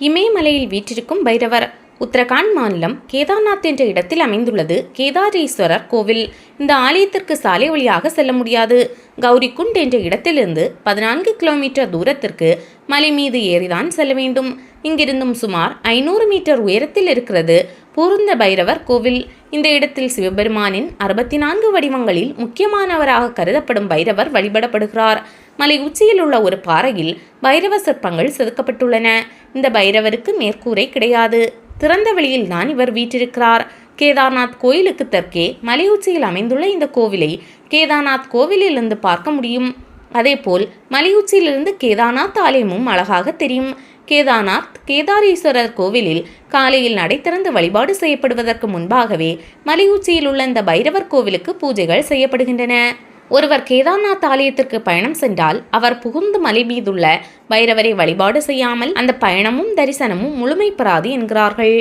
இமயமலையில் வீற்றிருக்கும் பைரவர். உத்தரகாண்ட் மாநிலம் கேதார்நாத் என்ற இடத்தில் அமைந்துள்ளது கேதாரீஸ்வரர் கோவில். இந்த ஆலயத்திற்கு சாலை வழியாக செல்ல முடியாது. கௌரிகுண்ட் என்ற இடத்திலிருந்து 14 கிலோமீட்டர் தூரத்திற்கு மலை மீது ஏறிதான் செல்ல வேண்டும். இங்கிருந்தும் சுமார் 500 மீட்டர் உயரத்தில் இருக்கிறது பூர்ந்த பைரவர் கோவில். இந்த இடத்தில் சிவபெருமானின் 64 வடிவங்களில் முக்கியமானவராக கருதப்படும் பைரவர் வழிபடப்படுகிறார். மலை உச்சியில் உள்ள ஒரு பாறையில் பைரவ சிற்பங்கள் செதுக்கப்பட்டுள்ளன. இந்த பைரவருக்கு மேற்கூரை கிடையாது. திறந்த வெளியில் தான் இவர் வீற்றிருக்கிறார். கேதார்நாத் கோயிலுக்கு தெற்கே மலை உச்சியில் அமைந்துள்ள இந்த கோவிலை கேதார்நாத் கோவிலிலிருந்து பார்க்க முடியும். அதேபோல் மலை உச்சியிலிருந்து கேதார்நாத் ஆலயமும் அழகாக தெரியும். கேதார்நாத் கேதாரீஸ்வரர் கோவிலில் காலையில் நடை திறந்து வழிபாடு செய்யப்படுவதற்கு முன்பாகவே மலை உச்சியில் உள்ள இந்த பைரவர் கோவிலுக்கு பூஜைகள் செய்யப்படுகின்றன. ஒருவர் கேதார்நாத் ஆலயத்திற்கு பயணம் சென்றால் அவர் புகுந்து மலை மீதுள்ள பைரவரை வழிபாடு செய்யாமல் அந்த பயணமும் தரிசனமும் முழுமை பெறாது என்கிறார்கள்.